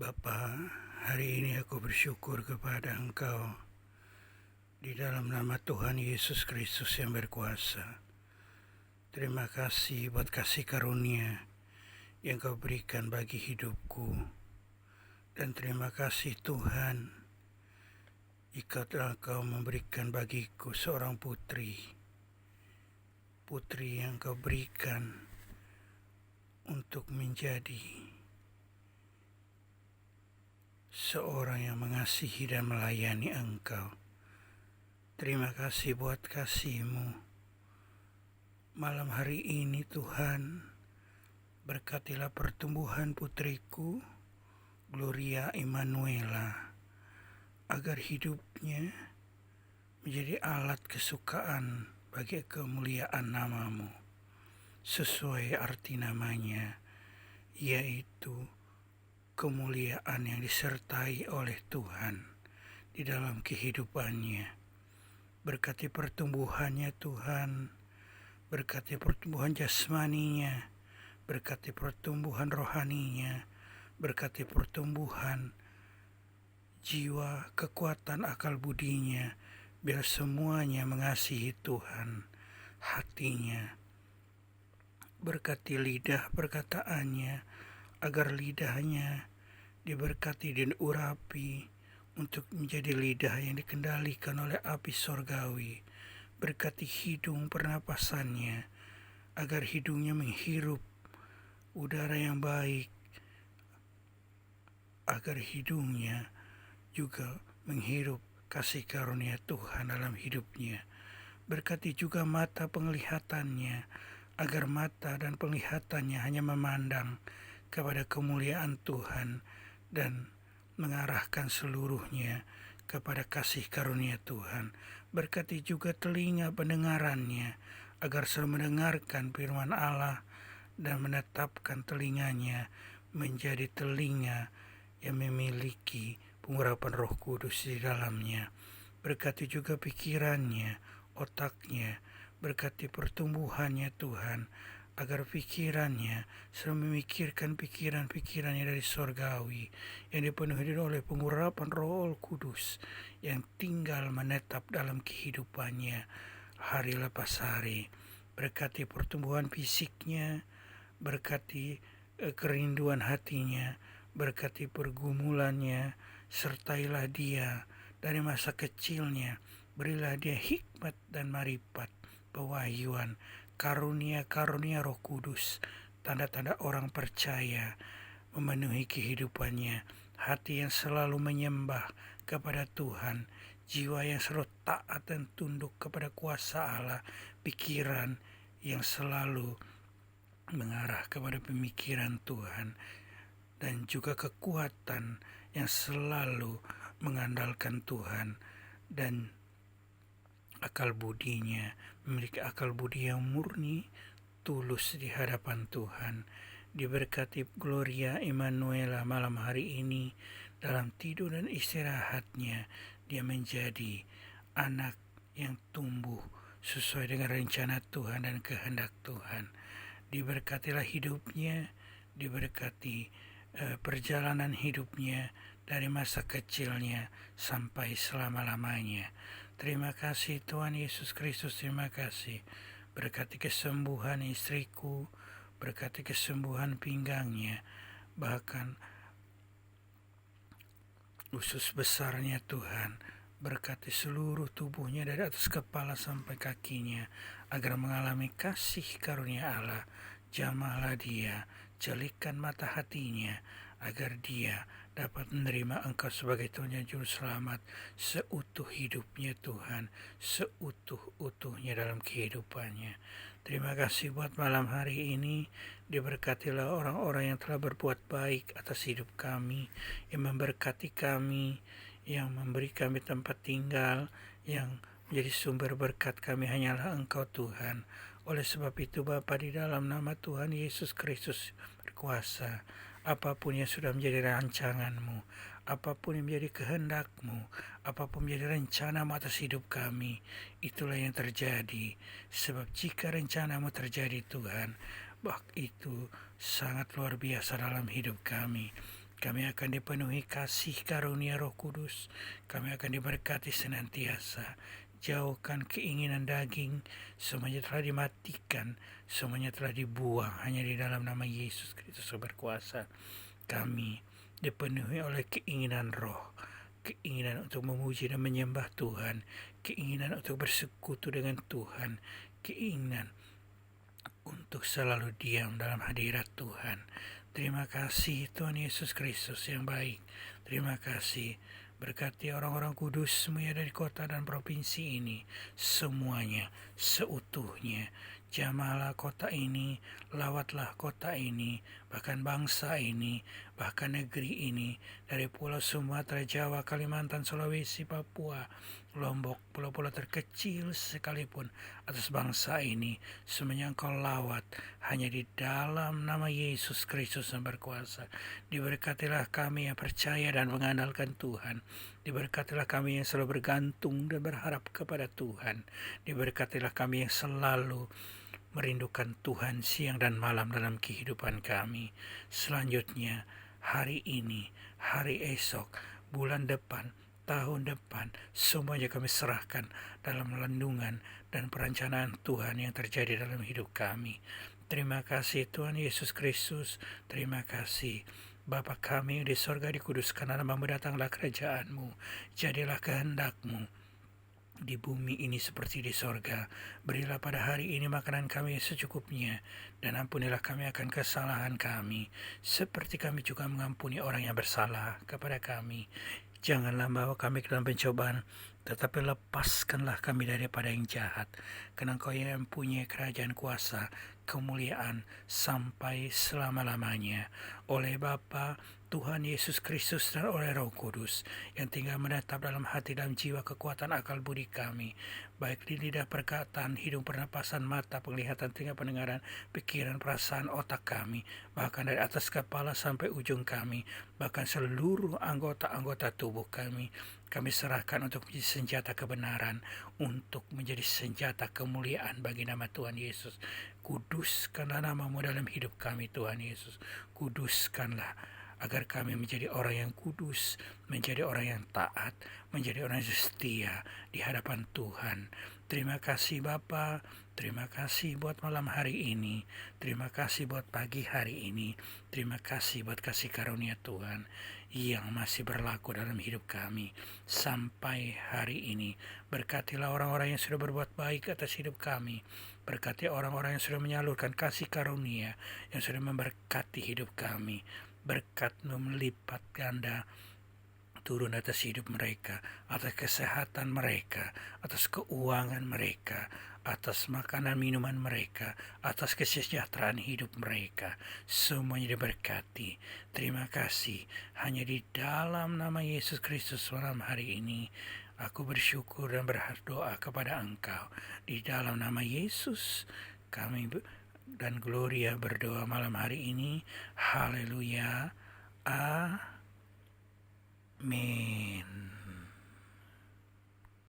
Bapa, hari ini aku bersyukur kepada Engkau di dalam nama Tuhan Yesus Kristus yang berkuasa. Terima kasih buat kasih karunia yang Kau berikan bagi hidupku. Dan terima kasih Tuhan, jika telah Kau memberikan bagiku seorang putri yang Kau berikan untuk menjadi seorang yang mengasihi dan melayani Engkau. Terima kasih buat kasih-Mu. Malam hari ini Tuhan, berkatilah pertumbuhan putriku, Gloria Emanuela, agar hidupnya menjadi alat kesukaan bagi kemuliaan nama-Mu, sesuai arti namanya, yaitu kemuliaan yang disertai oleh Tuhan di dalam kehidupannya. Berkati pertumbuhannya Tuhan, berkati pertumbuhan jasmaninya, berkati pertumbuhan rohaninya, berkati pertumbuhan jiwa, kekuatan akal budinya, biar semuanya mengasihi Tuhan, hatinya. Berkati lidah perkataannya, agar lidahnya diberkati dan urapi untuk menjadi lidah yang dikendalikan oleh api sorgawi. Berkati hidung pernapasannya, agar hidungnya menghirup udara yang baik, agar hidungnya juga menghirup kasih karunia Tuhan dalam hidupnya. Berkati juga mata penglihatannya, agar mata dan penglihatannya hanya memandang kepada kemuliaan Tuhan dan mengarahkan seluruhnya kepada kasih karunia Tuhan. Berkati juga telinga pendengarannya, agar selalu mendengarkan firman Allah dan menetapkan telinganya menjadi telinga yang memiliki pengurapan Roh Kudus di dalamnya. Berkati juga pikirannya, otaknya, berkati pertumbuhannya Tuhan, agar pikirannya selalu memikirkan pikiran-pikirannya dari sorgawi, yang dipenuhi oleh pengurapan Roh Kudus yang tinggal menetap dalam kehidupannya hari lepas hari. Berkati pertumbuhan fisiknya, berkati kerinduan hatinya, berkati pergumulannya, sertailah dia dari masa kecilnya, berilah dia hikmat dan marifat, pewahyuan, karunia-karunia Roh Kudus, tanda-tanda orang percaya memenuhi kehidupannya, hati yang selalu menyembah kepada Tuhan, jiwa yang selalu taat dan tunduk kepada kuasa Allah, pikiran yang selalu mengarah kepada pemikiran Tuhan, dan juga kekuatan yang selalu mengandalkan Tuhan, dan akal budinya memiliki akal budi yang murni, tulus di hadapan Tuhan. Diberkati Gloria Emanuela malam hari ini, dalam tidur dan istirahatnya dia menjadi anak yang tumbuh sesuai dengan rencana Tuhan dan kehendak Tuhan. Diberkatilah hidupnya, diberkati perjalanan hidupnya dari masa kecilnya sampai selama-lamanya. Terima kasih Tuhan Yesus Kristus, terima kasih. Berkati kesembuhan istriku, berkati kesembuhan pinggangnya, bahkan usus besarnya Tuhan. Berkati seluruh tubuhnya dari atas kepala sampai kakinya, agar mengalami kasih karunia Allah. Jamahlah dia, celikkan mata hatinya, agar dia dapat menerima Engkau sebagai Tuhan dan Juru Selamat seutuh hidupnya Tuhan, seutuh-utuhnya dalam kehidupannya. Terima kasih buat malam hari ini. Diberkatilah orang-orang yang telah berbuat baik atas hidup kami, yang memberkati kami, yang memberi kami tempat tinggal, yang menjadi sumber berkat kami hanyalah Engkau Tuhan. Oleh sebab itu Bapa, di dalam nama Tuhan Yesus Kristus berkuasa, apapun yang sudah menjadi rancangan-Mu, apapun yang menjadi kehendak-Mu, apapun menjadi rencana-Mu atas hidup kami, itulah yang terjadi. Sebab jika rencana-Mu terjadi Tuhan, itu sangat luar biasa dalam hidup kami. Kami akan dipenuhi kasih karunia Roh Kudus. Kami akan diberkati senantiasa. Jauhkan keinginan daging, semuanya telah dimatikan, semuanya telah dibuang hanya di dalam nama Yesus Kristus yang berkuasa. Kami dipenuhi oleh keinginan roh, keinginan untuk memuji dan menyembah Tuhan, keinginan untuk bersekutu dengan Tuhan, keinginan untuk selalu diam dalam hadirat Tuhan. Terima kasih Tuhan Yesus Kristus yang baik. Terima kasih. Berkati orang-orang kudus semuanya dari kota dan provinsi ini, semuanya seutuhnya. Jamahlah kota ini, lawatlah kota ini, bahkan bangsa ini, bahkan negeri ini, dari Pulau Sumatera, Jawa, Kalimantan, Sulawesi, Papua, Lombok, pulau-pulau terkecil sekalipun atas bangsa ini, semuanya Engkau lawat hanya di dalam nama Yesus Kristus yang berkuasa. Diberkatilah kami yang percaya dan mengandalkan Tuhan. Diberkatilah kami yang selalu bergantung dan berharap kepada Tuhan. Diberkatilah kami yang selalu merindukan Tuhan siang dan malam dalam kehidupan kami. Selanjutnya, hari ini, hari esok, bulan depan, tahun depan, semuanya kami serahkan dalam lindungan dan perencanaan Tuhan yang terjadi dalam hidup kami. Terima kasih Tuhan Yesus Kristus. Terima kasih Bapa kami yang di sorga, dikuduskan namamu, datanglah kerajaan-Mu, jadilah kehendak-Mu di bumi ini seperti di sorga. Berilah pada hari ini makanan kami secukupnya, dan ampunilah kami akan kesalahan kami, seperti kami juga mengampuni orang yang bersalah kepada kami. Janganlah bawa kami ke dalam pencobaan, tetapi lepaskanlah kami daripada yang jahat. Karena Engkau yang mempunyai kerajaan, kuasa, kemuliaan sampai selama-lamanya. Oleh Bapa, Tuhan Yesus Kristus, dan oleh Roh Kudus yang tinggal menetap dalam hati dan jiwa, kekuatan akal budi kami, baik di lidah, perkataan, hidung, pernapasan, mata, penglihatan, telinga, pendengaran, pikiran, perasaan, otak kami, bahkan dari atas kepala sampai ujung kami, bahkan seluruh anggota-anggota tubuh kami serahkan untuk menjadi senjata kebenaran, untuk menjadi senjata kemuliaan bagi nama Tuhan Yesus. Kuduskanlah nama-Mu dalam hidup kami Tuhan Yesus. Kuduskanlah agar kami menjadi orang yang kudus, menjadi orang yang taat, menjadi orang yang setia di hadapan Tuhan. Terima kasih Bapa, terima kasih buat malam hari ini, terima kasih buat pagi hari ini, terima kasih buat kasih karunia Tuhan yang masih berlaku dalam hidup kami sampai hari ini. Berkatilah orang-orang yang sudah berbuat baik atas hidup kami, berkati orang-orang yang sudah menyalurkan kasih karunia, yang sudah memberkati hidup kami. Berkat-Mu melipat ganda turun atas hidup mereka, atas kesehatan mereka, atas keuangan mereka, atas makanan minuman mereka, atas kesejahteraan hidup mereka. Semuanya diberkati. Terima kasih. Hanya di dalam nama Yesus Kristus malam hari ini aku bersyukur dan berdoa kepada Engkau. Di dalam nama Yesus kami dan Gloria berdoa malam hari ini. Haleluya. Amin.